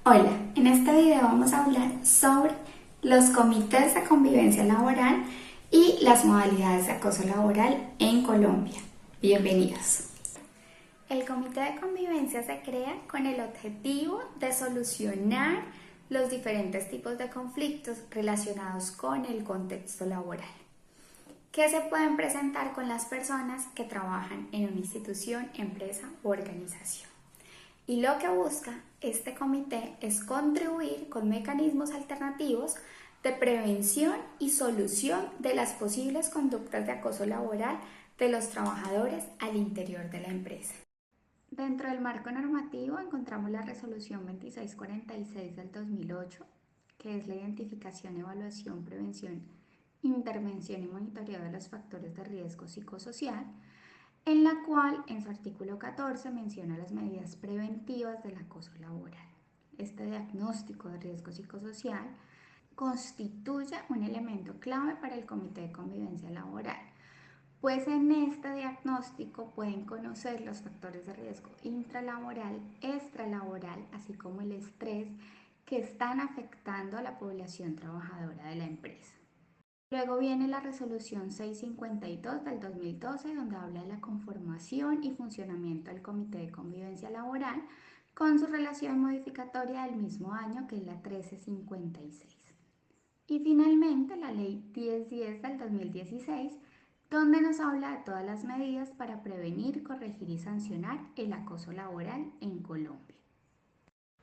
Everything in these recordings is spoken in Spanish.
Hola, en este video vamos a hablar sobre los comités de convivencia laboral y las modalidades de acoso laboral en Colombia. Bienvenidos. El comité de convivencia se crea con el objetivo de solucionar los diferentes tipos de conflictos relacionados con el contexto laboral que se pueden presentar con las personas que trabajan en una institución, empresa u organización. Y lo que busca este comité es contribuir con mecanismos alternativos de prevención y solución de las posibles conductas de acoso laboral de los trabajadores al interior de la empresa. Dentro del marco normativo encontramos la Resolución 2646 del 2008, que es la identificación, evaluación, prevención, intervención y monitoreo de los factores de riesgo psicosocial, en la cual en su artículo 14 menciona las medidas preventivas del acoso laboral. Este diagnóstico de riesgo psicosocial constituye un elemento clave para el Comité de Convivencia Laboral, pues en este diagnóstico pueden conocer los factores de riesgo intralaboral, extralaboral, así como el estrés que están afectando a la población trabajadora de la empresa. Luego viene la resolución 652 del 2012, donde habla de la conformación y funcionamiento del Comité de Convivencia Laboral con su relación modificatoria del mismo año, que es la 1356. Y finalmente la ley 1010 del 2016, donde nos habla de todas las medidas para prevenir, corregir y sancionar el acoso laboral en Colombia.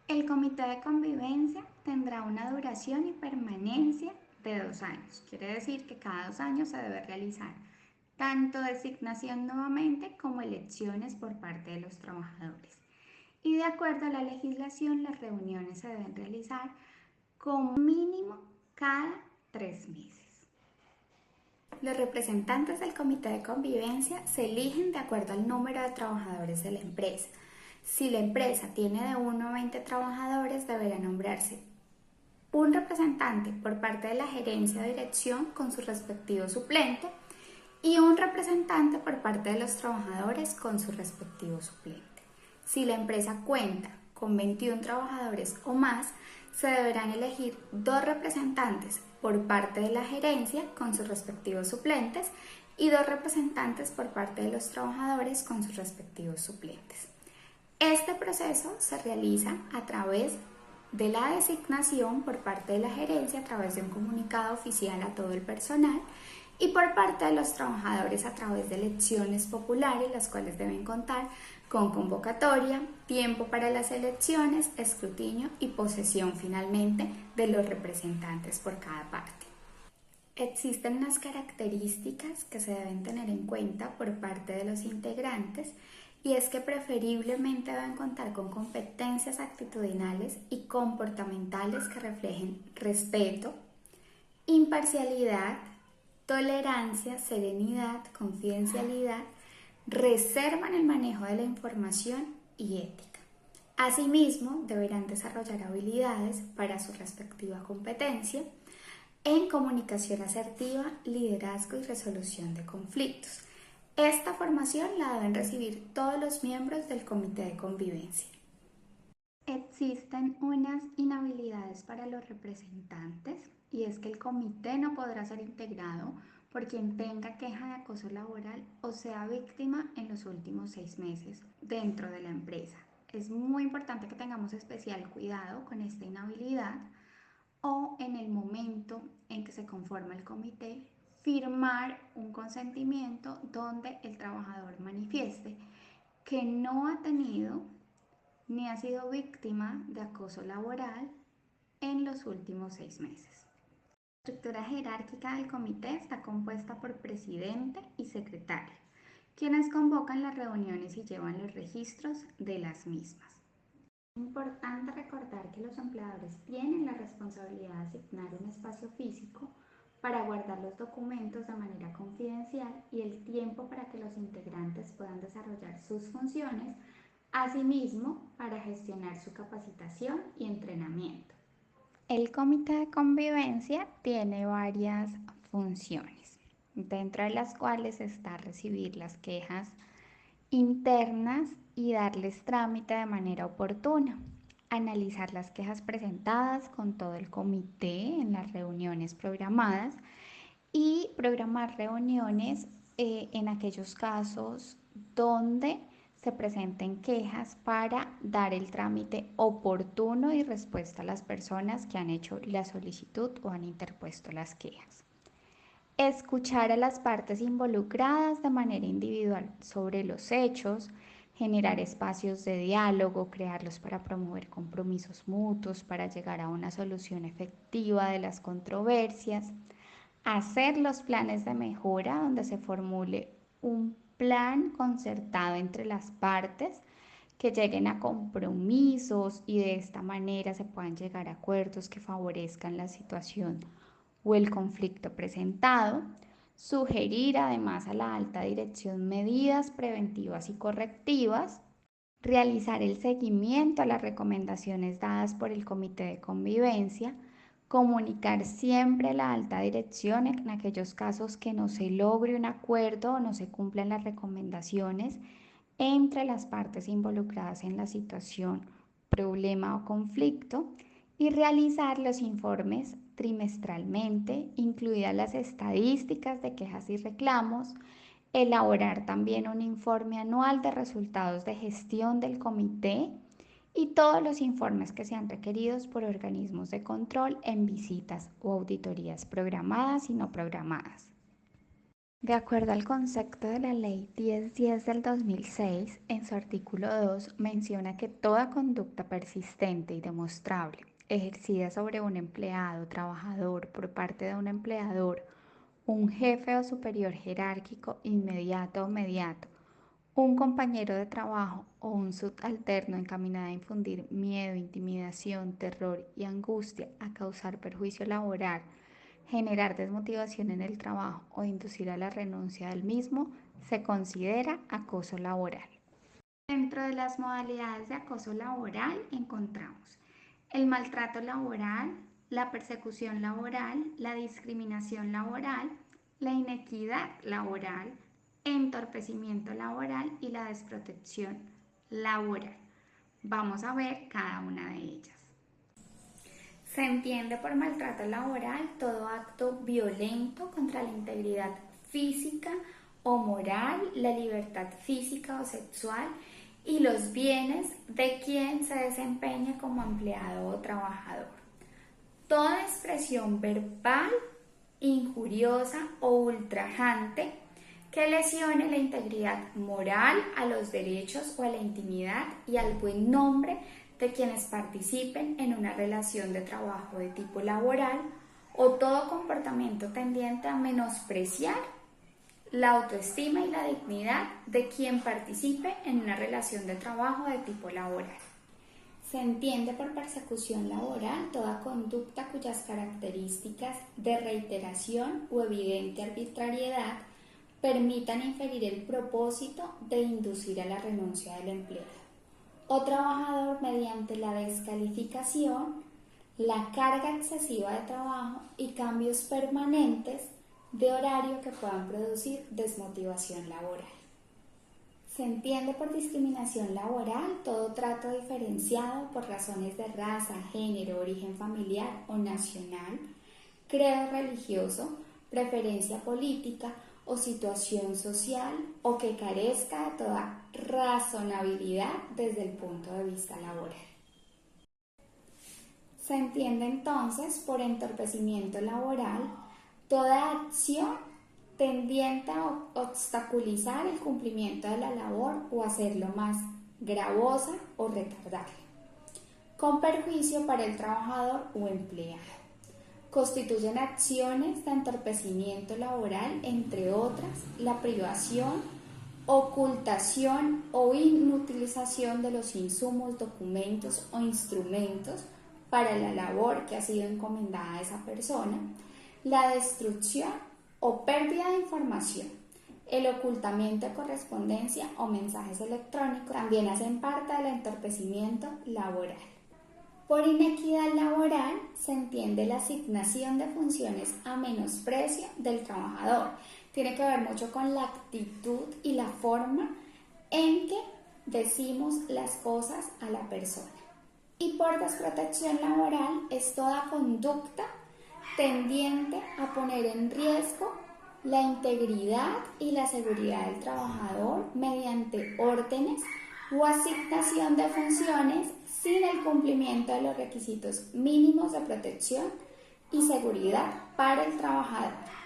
El Comité de Convivencia tendrá una duración y permanencia de 2 años. Quiere decir que cada 2 años se debe realizar tanto designación nuevamente como elecciones por parte de los trabajadores. Y de acuerdo a la legislación, las reuniones se deben realizar como mínimo cada 3 meses. Los representantes del Comité de Convivencia se eligen de acuerdo al número de trabajadores de la empresa. Si la empresa tiene de 1 a 20 trabajadores, deberá nombrarse un representante por parte de la gerencia o dirección con su respectivo suplente y un representante por parte de los trabajadores con su respectivo suplente. Si la empresa cuenta con 21 trabajadores o más, se deberán elegir 2 representantes por parte de la gerencia con sus respectivos suplentes y 2 representantes por parte de los trabajadores con sus respectivos suplentes. Este proceso se realiza a través de la designación por parte de la gerencia a través de un comunicado oficial a todo el personal y por parte de los trabajadores a través de elecciones populares, las cuales deben contar con convocatoria, tiempo para las elecciones, escrutinio y posesión finalmente de los representantes por cada parte. Existen unas características que se deben tener en cuenta por parte de los integrantes y es que preferiblemente deben contar con competencias actitudinales y comportamentales que reflejen respeto, imparcialidad, tolerancia, serenidad, confidencialidad, reserva en el manejo de la información y ética. Asimismo, deberán desarrollar habilidades para su respectiva competencia en comunicación asertiva, liderazgo y resolución de conflictos. Esta formación la deben recibir todos los miembros del Comité de Convivencia. Existen unas inhabilidades para los representantes y es que el comité no podrá ser integrado por quien tenga queja de acoso laboral o sea víctima en los últimos 6 meses dentro de la empresa. Es muy importante que tengamos especial cuidado con esta inhabilidad o en el momento en que se conforma el comité, firmar un consentimiento donde el trabajador manifieste que no ha tenido ni ha sido víctima de acoso laboral en los últimos 6 meses. La estructura jerárquica del comité está compuesta por presidente y secretario, quienes convocan las reuniones y llevan los registros de las mismas. Es importante recordar que los empleadores tienen la responsabilidad de asignar un espacio físico para guardar los documentos de manera confidencial y el tiempo para que los integrantes puedan desarrollar sus funciones, asimismo para gestionar su capacitación y entrenamiento. El comité de convivencia tiene varias funciones, dentro de las cuales está recibir las quejas internas y darles trámite de manera oportuna. analizar las quejas presentadas con todo el comité en las reuniones programadas y programar reuniones en aquellos casos donde se presenten quejas para dar el trámite oportuno y respuesta a las personas que han hecho la solicitud o han interpuesto las quejas. Escuchar a las partes involucradas de manera individual sobre los hechos, generar espacios de diálogo, crearlos para promover compromisos mutuos, para llegar a una solución efectiva de las controversias, hacer los planes de mejora donde se formule un plan concertado entre las partes que lleguen a compromisos y de esta manera se puedan llegar a acuerdos que favorezcan la situación o el conflicto presentado, sugerir además a la alta dirección medidas preventivas y correctivas, realizar el seguimiento a las recomendaciones dadas por el comité de convivencia, comunicar siempre a la alta dirección en aquellos casos que no se logre un acuerdo o no se cumplan las recomendaciones entre las partes involucradas en la situación, problema o conflicto y realizar los informes trimestralmente, incluidas las estadísticas de quejas y reclamos, elaborar también un informe anual de resultados de gestión del comité y todos los informes que sean requeridos por organismos de control en visitas o auditorías programadas y no programadas. De acuerdo al concepto de la Ley 1010 del 2006, en su artículo 2 menciona que toda conducta persistente y demostrable ejercida sobre un empleado, trabajador, por parte de un empleador, un jefe o superior jerárquico inmediato o mediato, un compañero de trabajo o un subalterno encaminada a infundir miedo, intimidación, terror y angustia, a causar perjuicio laboral, generar desmotivación en el trabajo o inducir a la renuncia del mismo, se considera acoso laboral. Dentro de las modalidades de acoso laboral encontramos el maltrato laboral, la persecución laboral, la discriminación laboral, la inequidad laboral, entorpecimiento laboral y la desprotección laboral. Vamos a ver cada una de ellas. Se entiende por maltrato laboral todo acto violento contra la integridad física o moral, la libertad física o sexual y los bienes de quien se desempeñe como empleado o trabajador. Toda expresión verbal, injuriosa o ultrajante que lesione la integridad moral, a los derechos o a la intimidad y al buen nombre de quienes participen en una relación de trabajo de tipo laboral o todo comportamiento tendiente a menospreciar la autoestima y la dignidad de quien participe en una relación de trabajo de tipo laboral. Se entiende por persecución laboral toda conducta cuyas características de reiteración o evidente arbitrariedad permitan inferir el propósito de inducir a la renuncia del empleado o trabajador mediante la descalificación, la carga excesiva de trabajo y cambios permanentes de horario que puedan producir desmotivación laboral. Se entiende por discriminación laboral todo trato diferenciado por razones de raza, género, origen familiar o nacional, credo religioso, preferencia política o situación social o que carezca de toda razonabilidad desde el punto de vista laboral. Se entiende entonces por entorpecimiento laboral toda acción tendiente a obstaculizar el cumplimiento de la labor o hacerlo más gravosa o retardarla, con perjuicio para el trabajador o empleado. Constituyen acciones de entorpecimiento laboral, entre otras, la privación, ocultación o inutilización de los insumos, documentos o instrumentos para la labor que ha sido encomendada a esa persona, la destrucción o pérdida de información, el ocultamiento de correspondencia o mensajes electrónicos también hacen parte del entorpecimiento laboral. Por inequidad laboral se entiende la asignación de funciones a menosprecio del trabajador. Tiene que ver mucho con la actitud y la forma en que decimos las cosas a la persona. Y por desprotección laboral es toda conducta tendiente a poner en riesgo la integridad y la seguridad del trabajador mediante órdenes o asignación de funciones sin el cumplimiento de los requisitos mínimos de protección y seguridad para el trabajador.